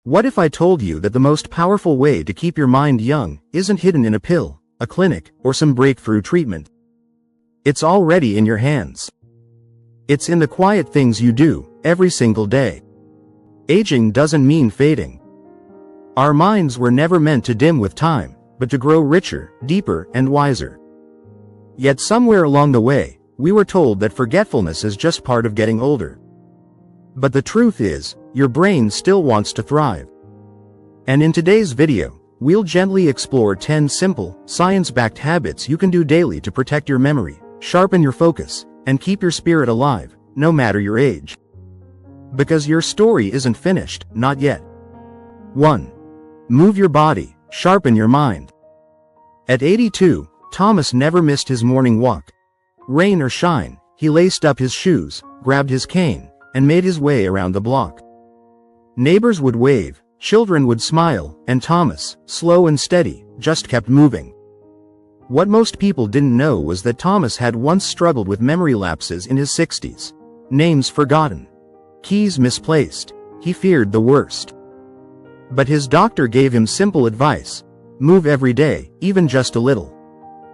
What if I told you that the most powerful way to keep your mind young isn't hidden in a pill, a clinic, or some breakthrough treatment? It's already in your hands. It's in the quiet things you do, every single day. Aging doesn't mean fading. Our minds were never meant to dim with time, but to grow richer, deeper, and wiser. Yet somewhere along the way, we were told that forgetfulness is just part of getting older. But the truth is, your brain still wants to thrive. And in today's video, we'll gently explore 10 simple, science-backed habits you can do daily to protect your memory, sharpen your focus, and keep your spirit alive, no matter your age. Because your story isn't finished, not yet. 1. Move your body, sharpen your mind. At 82, Thomas never missed his morning walk. Rain or shine, he laced up his shoes, grabbed his cane, and made his way around the block. Neighbors would wave, children would smile, and Thomas, slow and steady, just kept moving. What most people didn't know was that Thomas had once struggled with memory lapses in his 60s. Names forgotten. Keys misplaced. He feared the worst. But his doctor gave him simple advice. Move every day, even just a little.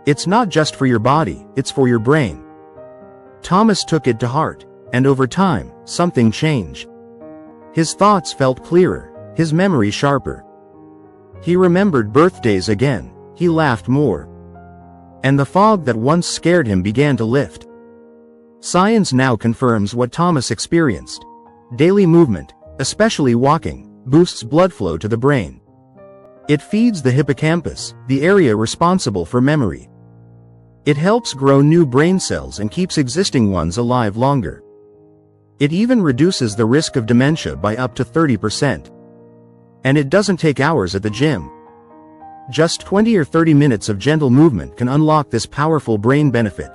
It's not just for your body, it's for your brain. Thomas took it to heart, and over time, something changed. His thoughts felt clearer, his memory sharper. He remembered birthdays again, he laughed more. And the fog that once scared him began to lift. Science now confirms what Thomas experienced. Daily movement, especially walking, boosts blood flow to the brain. It feeds the hippocampus, the area responsible for memory. It helps grow new brain cells and keeps existing ones alive longer. It even reduces the risk of dementia by up to 30%. And it doesn't take hours at the gym. Just 20 or 30 minutes of gentle movement can unlock this powerful brain benefit.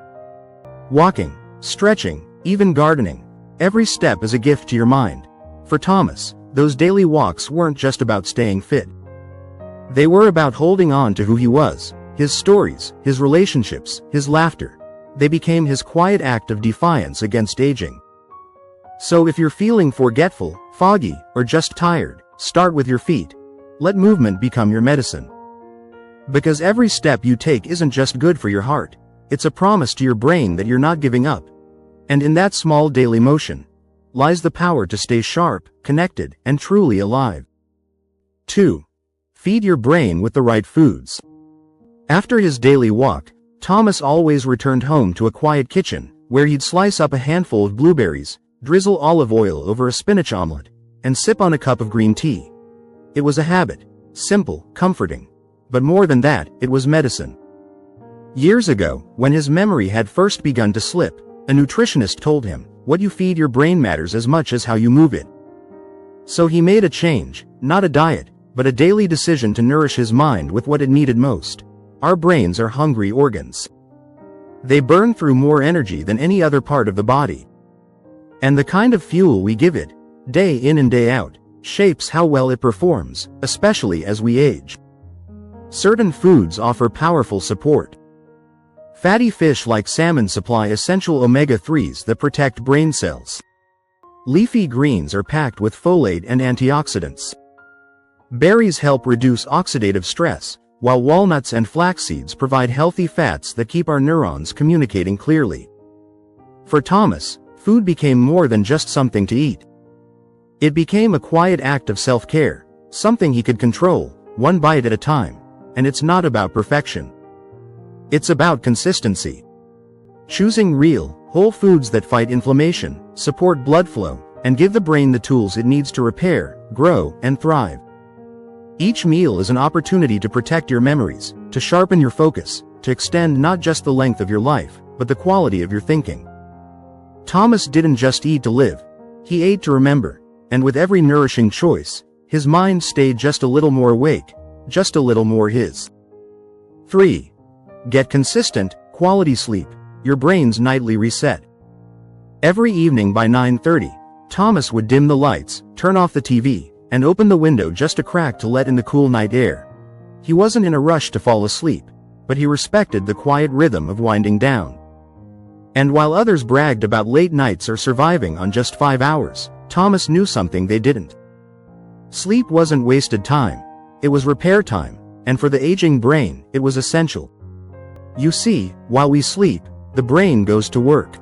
Walking, stretching, even gardening, every step is a gift to your mind. For Thomas, those daily walks weren't just about staying fit. They were about holding on to who he was, his stories, his relationships, his laughter. They became his quiet act of defiance against aging. So if you're feeling forgetful, foggy, or just tired, start with your feet. Let movement become your medicine. Because every step you take isn't just good for your heart, it's a promise to your brain that you're not giving up. And in that small daily motion lies the power to stay sharp, connected, and truly alive. 2. Feed your brain with the right foods. After his daily walk, Thomas always returned home to a quiet kitchen, where he'd slice up a handful of blueberries, drizzle olive oil over a spinach omelet, and sip on a cup of green tea. It was a habit, simple, comforting. But more than that, it was medicine. Years ago, when his memory had first begun to slip, a nutritionist told him, "What you feed your brain matters as much as how you move it." So he made a change, not a diet, but a daily decision to nourish his mind with what it needed most. Our brains are hungry organs. They burn through more energy than any other part of the body. And the kind of fuel we give it, day in and day out, shapes how well it performs, especially as we age. Certain foods offer powerful support. Fatty fish like salmon supply essential omega-3s that protect brain cells. Leafy greens are packed with folate and antioxidants. Berries help reduce oxidative stress, while walnuts and flax seeds provide healthy fats that keep our neurons communicating clearly. For Thomas, food became more than just something to eat. It became a quiet act of self-care, something he could control, one bite at a time. And it's not about perfection. It's about consistency. Choosing real, whole foods that fight inflammation, support blood flow, and give the brain the tools it needs to repair, grow, and thrive. Each meal is an opportunity to protect your memories, to sharpen your focus, to extend not just the length of your life, but the quality of your thinking. Thomas didn't just eat to live. He ate to remember. And with every nourishing choice, his mind stayed just a little more awake, just a little more his. 3. Get consistent, quality sleep, your brain's nightly reset. Every evening by 9:30, Thomas would dim the lights, turn off the TV, and open the window just a crack to let in the cool night air. He wasn't in a rush to fall asleep, but he respected the quiet rhythm of winding down. And while others bragged about late nights or surviving on just 5 hours, Thomas knew something they didn't. Sleep wasn't wasted time. It was repair time, and for the aging brain, it was essential. You see, while we sleep, the brain goes to work.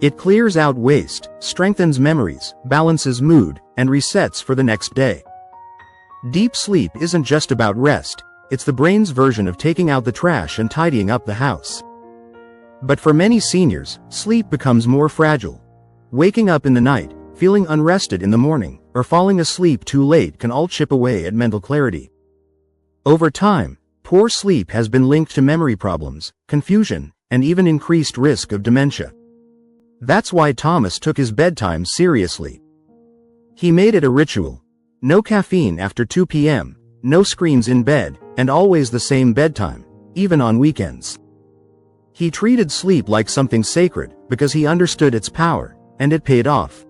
It clears out waste, strengthens memories, balances mood, and resets for the next day. Deep sleep isn't just about rest, it's the brain's version of taking out the trash and tidying up the house. But for many seniors, sleep becomes more fragile. Waking up in the night, feeling unrested in the morning, or falling asleep too late can all chip away at mental clarity. Over time, poor sleep has been linked to memory problems, confusion, and even increased risk of dementia. That's why Thomas took his bedtime seriously. He made it a ritual. No caffeine after 2 p.m., no screens in bed, and always the same bedtime, even on weekends. He treated sleep like something sacred because he understood its power, and it paid off.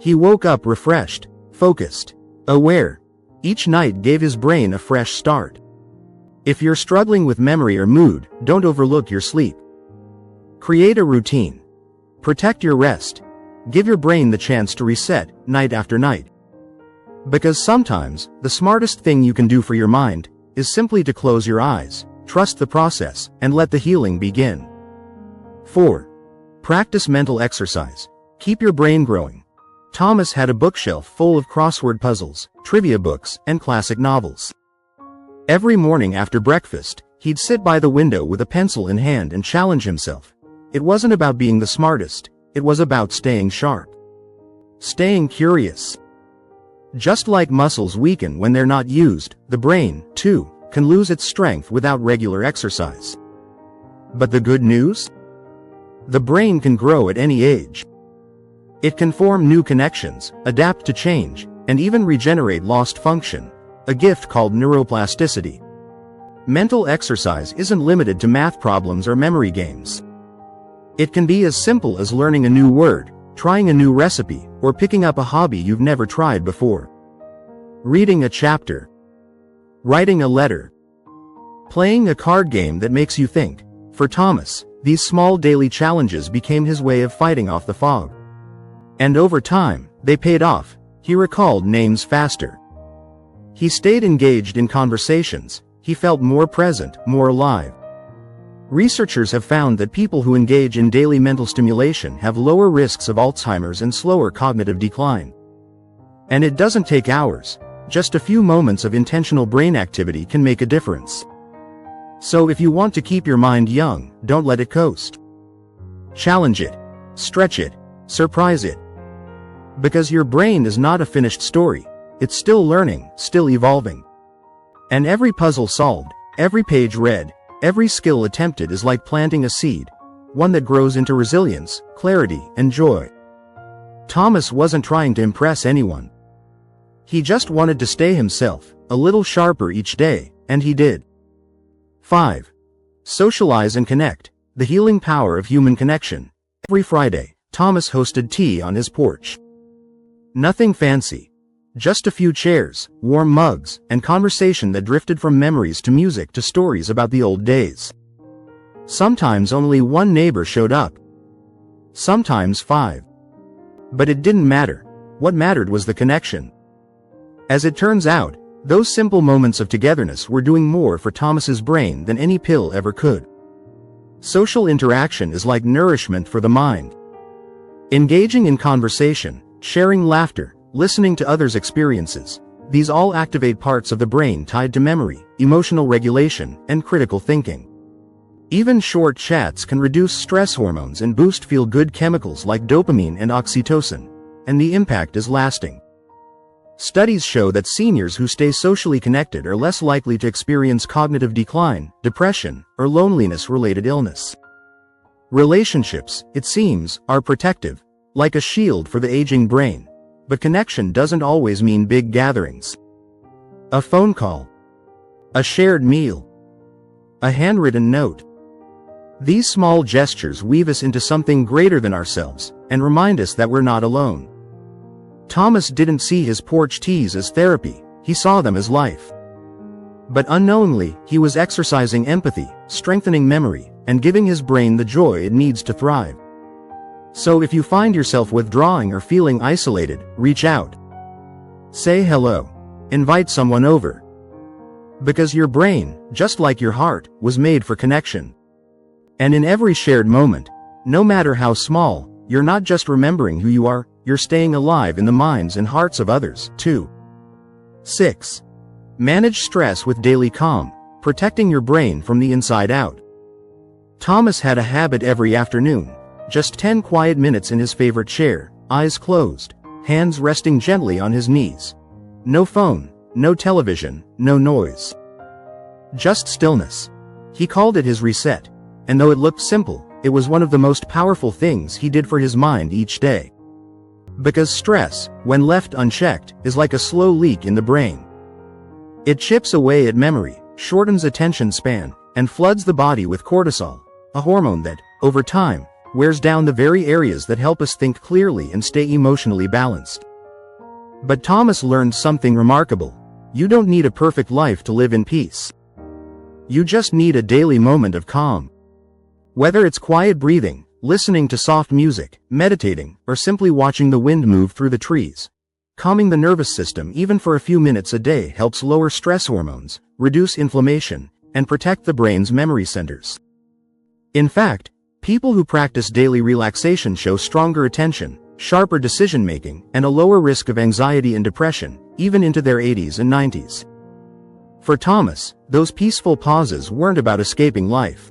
He woke up refreshed, focused, aware. Each night gave his brain a fresh start. If you're struggling with memory or mood, don't overlook your sleep. Create a routine. Protect your rest. Give your brain the chance to reset, night after night. Because sometimes, the smartest thing you can do for your mind is simply to close your eyes, trust the process, and let the healing begin. 4. Practice mental exercise. Keep your brain growing. Thomas had a bookshelf full of crossword puzzles, trivia books, and classic novels. Every morning after breakfast, he'd sit by the window with a pencil in hand and challenge himself. It wasn't about being the smartest, it was about staying sharp. Staying curious. Just like muscles weaken when they're not used, the brain, too, can lose its strength without regular exercise. But the good news? The brain can grow at any age. It can form new connections, adapt to change, and even regenerate lost function, a gift called neuroplasticity. Mental exercise isn't limited to math problems or memory games. It can be as simple as learning a new word, trying a new recipe, or picking up a hobby you've never tried before. Reading a chapter. Writing a letter. Playing a card game that makes you think. For Thomas, these small daily challenges became his way of fighting off the fog. And over time, they paid off. He recalled names faster. He stayed engaged in conversations. He felt more present, more alive. Researchers have found that people who engage in daily mental stimulation have lower risks of Alzheimer's and slower cognitive decline. And it doesn't take hours. Just a few moments of intentional brain activity can make a difference. So if you want to keep your mind young, don't let it coast. Challenge it. Stretch it. Surprise it. Because your brain is not a finished story. It's still learning, still evolving. And every puzzle solved, every page read, every skill attempted is like planting a seed, one that grows into resilience, clarity, and joy. Thomas wasn't trying to impress anyone. He just wanted to stay himself, a little sharper each day, and he did. 5. Socialize and connect. The healing power of human connection. Every Friday, Thomas hosted tea on his porch. Nothing fancy. Just a few chairs, warm mugs, and conversation that drifted from memories to music to stories about the old days. Sometimes only one neighbor showed up. Sometimes 5. But it didn't matter. What mattered was the connection. As it turns out, those simple moments of togetherness were doing more for Thomas's brain than any pill ever could. Social interaction is like nourishment for the mind. Engaging in conversation, sharing laughter, listening to others' experiences, these all activate parts of the brain tied to memory, emotional regulation, and critical thinking. Even short chats can reduce stress hormones and boost feel-good chemicals like dopamine and oxytocin, and the impact is lasting. Studies show that seniors who stay socially connected are less likely to experience cognitive decline, depression, or loneliness-related illness. Relationships, it seems, are protective, like a shield for the aging brain. But connection doesn't always mean big gatherings. A phone call. A shared meal. A handwritten note. These small gestures weave us into something greater than ourselves, and remind us that we're not alone. Thomas didn't see his porch teas as therapy, he saw them as life. But unknowingly, he was exercising empathy, strengthening memory, and giving his brain the joy it needs to thrive. So if you find yourself withdrawing or feeling isolated, reach out. Say hello. Invite someone over. Because your brain, just like your heart, was made for connection. And in every shared moment, no matter how small, you're not just remembering who you are, you're staying alive in the minds and hearts of others, too. 6. Manage stress with daily calm, protecting your brain from the inside out. Thomas had a habit every afternoon, just 10 quiet minutes in his favorite chair, eyes closed, hands resting gently on his knees. No phone, no television, no noise. Just stillness. He called it his reset, and though it looked simple, it was one of the most powerful things he did for his mind each day. Because stress, when left unchecked, is like a slow leak in the brain. It chips away at memory, shortens attention span, and floods the body with cortisol, a hormone that, over time, wears down the very areas that help us think clearly and stay emotionally balanced. But Thomas learned something remarkable. You don't need a perfect life to live in peace. You just need a daily moment of calm. Whether it's quiet breathing, listening to soft music, meditating, or simply watching the wind move through the trees, calming the nervous system even for a few minutes a day helps lower stress hormones, reduce inflammation, and protect the brain's memory centers. In fact, people who practice daily relaxation show stronger attention, sharper decision-making, and a lower risk of anxiety and depression, even into their 80s and 90s. For Thomas, those peaceful pauses weren't about escaping life.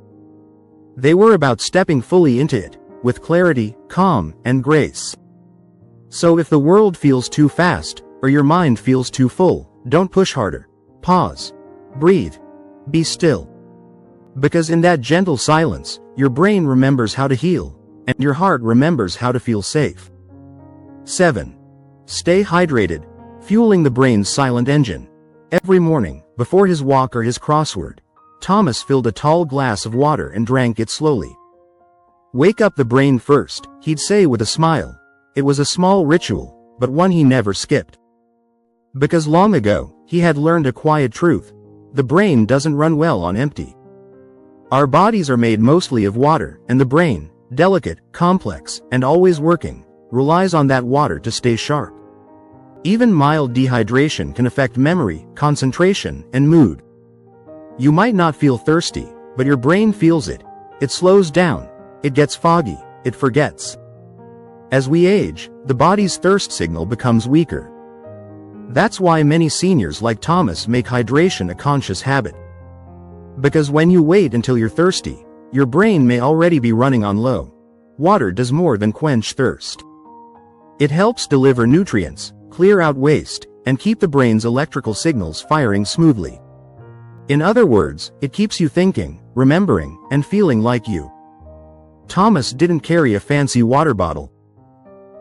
They were about stepping fully into it, with clarity, calm, and grace. So if the world feels too fast, or your mind feels too full, don't push harder. Pause. Breathe. Be still. Because in that gentle silence, your brain remembers how to heal, and your heart remembers how to feel safe. 7. Stay hydrated, fueling the brain's silent engine. Every morning, before his walk or his crossword, Thomas filled a tall glass of water and drank it slowly. Wake up the brain first, he'd say with a smile. It was a small ritual, but one he never skipped. Because long ago, he had learned a quiet truth. The brain doesn't run well on empty. Our bodies are made mostly of water, and the brain, delicate, complex, and always working, relies on that water to stay sharp. Even mild dehydration can affect memory, concentration, and mood. You might not feel thirsty, but your brain feels it. It slows down, it gets foggy, it forgets. As we age, the body's thirst signal becomes weaker. That's why many seniors like Thomas make hydration a conscious habit. Because when you wait until you're thirsty, your brain may already be running on low. Water does more than quench thirst. It helps deliver nutrients, clear out waste, and keep the brain's electrical signals firing smoothly. In other words, it keeps you thinking, remembering, and feeling like you. Thomas didn't carry a fancy water bottle.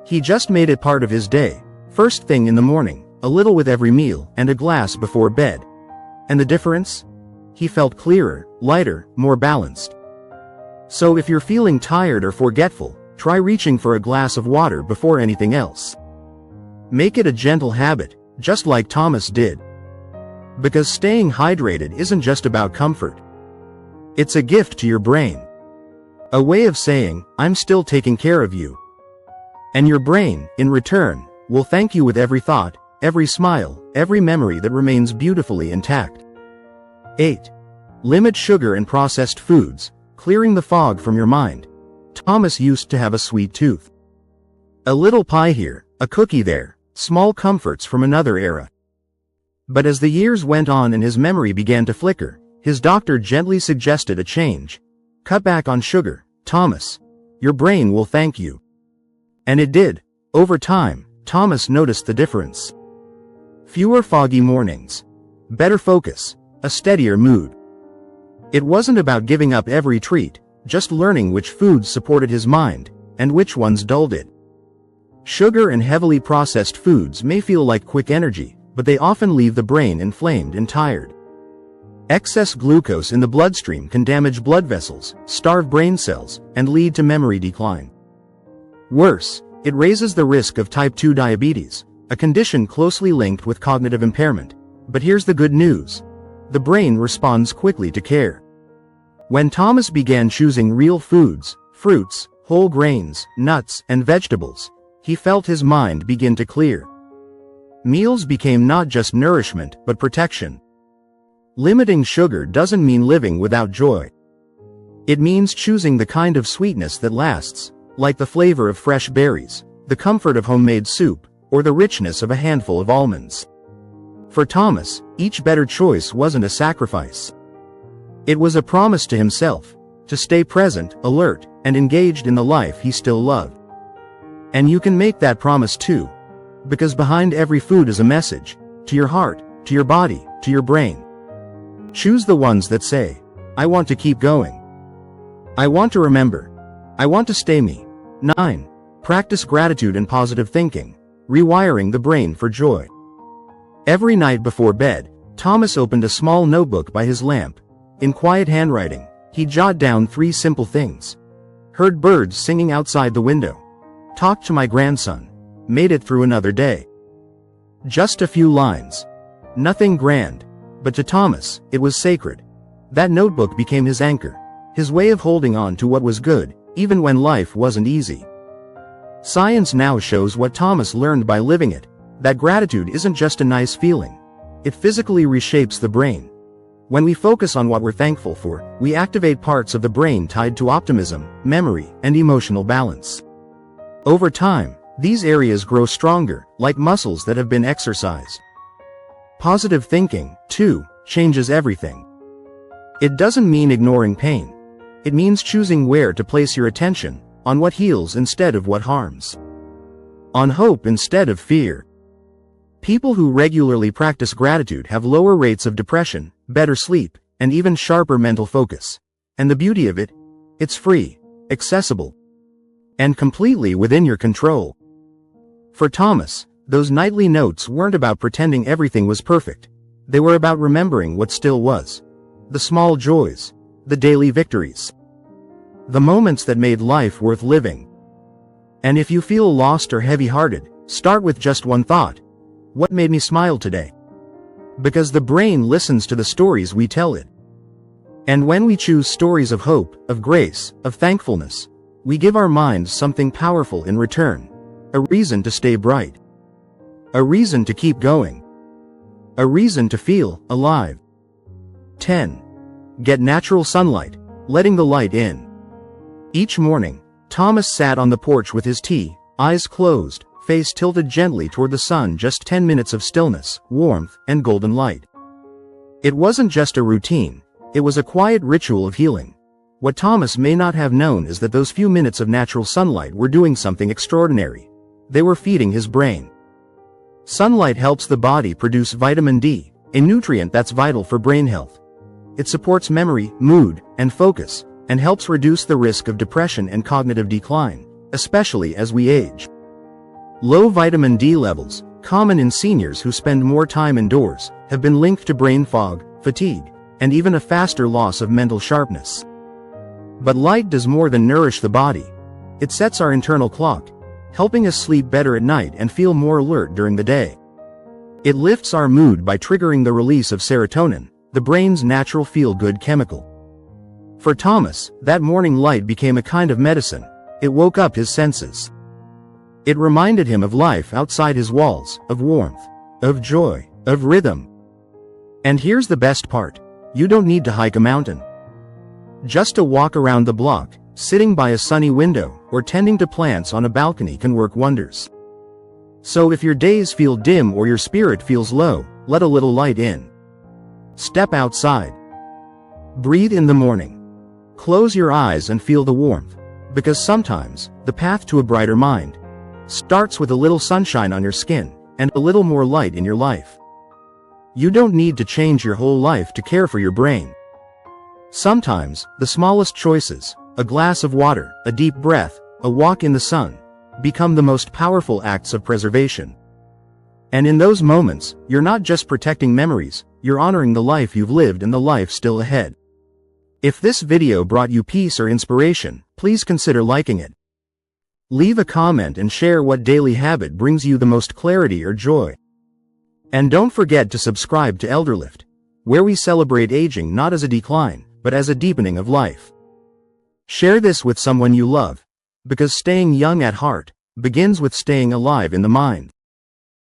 He just made it part of his day, first thing in the morning, a little with every meal, and a glass before bed. And the difference? He felt clearer, lighter, more balanced. So if you're feeling tired or forgetful, try reaching for a glass of water before anything else. Make it a gentle habit, just like Thomas did. Because staying hydrated isn't just about comfort. It's a gift to your brain. A way of saying, I'm still taking care of you. And your brain, in return, will thank you with every thought, every smile, every memory that remains beautifully intact. 8. Limit sugar and processed foods, clearing the fog from your mind. Thomas used to have a sweet tooth. A little pie here, a cookie there, small comforts from another era. But as the years went on and his memory began to flicker, his doctor gently suggested a change. Cut back on sugar, Thomas. Your brain will thank you. And it did. Over time, Thomas noticed the difference. Fewer foggy mornings. Better focus. A steadier mood. It wasn't about giving up every treat, just learning which foods supported his mind, and which ones dulled it. Sugar and heavily processed foods may feel like quick energy, but they often leave the brain inflamed and tired. Excess glucose in the bloodstream can damage blood vessels, starve brain cells, and lead to memory decline. Worse, it raises the risk of type 2 diabetes, a condition closely linked with cognitive impairment. But here's the good news. The brain responds quickly to care. When Thomas began choosing real foods, fruits, whole grains, nuts, and vegetables, he felt his mind begin to clear. Meals became not just nourishment, but protection. Limiting sugar doesn't mean living without joy. It means choosing the kind of sweetness that lasts, like the flavor of fresh berries, the comfort of homemade soup, or the richness of a handful of almonds. For Thomas, each better choice wasn't a sacrifice. It was a promise to himself, to stay present, alert, and engaged in the life he still loved. And you can make that promise too, because behind every food is a message, to your heart, to your body, to your brain. Choose the ones that say, I want to keep going. I want to remember. I want to stay me. 9. Practice gratitude and positive thinking, rewiring the brain for joy. Every night before bed, Thomas opened a small notebook by his lamp. In quiet handwriting, he jotted down 3 simple things. Heard birds singing outside the window. Talked to my grandson. Made it through another day. Just a few lines. Nothing grand, but to Thomas, it was sacred. That notebook became his anchor, his way of holding on to what was good, even when life wasn't easy. Science now shows what Thomas learned by living it, that gratitude isn't just a nice feeling. It physically reshapes the brain. When we focus on what we're thankful for, we activate parts of the brain tied to optimism, memory, and emotional balance. Over time, these areas grow stronger, like muscles that have been exercised. Positive thinking, too, changes everything. It doesn't mean ignoring pain. It means choosing where to place your attention, on what heals instead of what harms. On hope instead of fear. People who regularly practice gratitude have lower rates of depression, better sleep, and even sharper mental focus. And the beauty of it? It's free, accessible, and completely within your control. For Thomas, those nightly notes weren't about pretending everything was perfect. They were about remembering what still was. The small joys, the daily victories, the moments that made life worth living. And if you feel lost or heavy-hearted, start with just one thought. What made me smile today? Because the brain listens to the stories we tell it. And when we choose stories of hope, of grace, of thankfulness, we give our minds something powerful in return. A reason to stay bright. A reason to keep going. A reason to feel alive. 10. Get natural sunlight, letting the light in. Each morning, Thomas sat on the porch with his tea, eyes closed, face tilted gently toward the sun. Just 10 minutes of stillness, warmth, and golden light. It wasn't just a routine, it was a quiet ritual of healing. What Thomas may not have known is that those few minutes of natural sunlight were doing something extraordinary. They were feeding his brain. Sunlight helps the body produce vitamin D, a nutrient that's vital for brain health. It supports memory, mood, and focus, and helps reduce the risk of depression and cognitive decline, especially as we age. Low vitamin D levels, common in seniors who spend more time indoors, have been linked to brain fog, fatigue, and even a faster loss of mental sharpness. But light does more than nourish the body. It sets our internal clock, helping us sleep better at night and feel more alert during the day. It lifts our mood by triggering the release of serotonin, the brain's natural feel-good chemical. For Thomas, that morning light became a kind of medicine. It woke up his senses. It reminded him of life outside his walls, of warmth, of joy, of rhythm. And here's the best part. You don't need to hike a mountain. Just a walk around the block, sitting by a sunny window, or tending to plants on a balcony can work wonders. So if your days feel dim or your spirit feels low, let a little light in. Step outside. Breathe in the morning. Close your eyes and feel the warmth, because sometimes, the path to a brighter mind starts with a little sunshine on your skin, and a little more light in your life. You don't need to change your whole life to care for your brain. Sometimes, the smallest choices, a glass of water, a deep breath, a walk in the sun, become the most powerful acts of preservation. And in those moments, you're not just protecting memories, you're honoring the life you've lived and the life still ahead. If this video brought you peace or inspiration, please consider liking it. Leave a comment and share what daily habit brings you the most clarity or joy. And don't forget to subscribe to Elderlift, where we celebrate aging not as a decline, but as a deepening of life. Share this with someone you love, because staying young at heart begins with staying alive in the mind.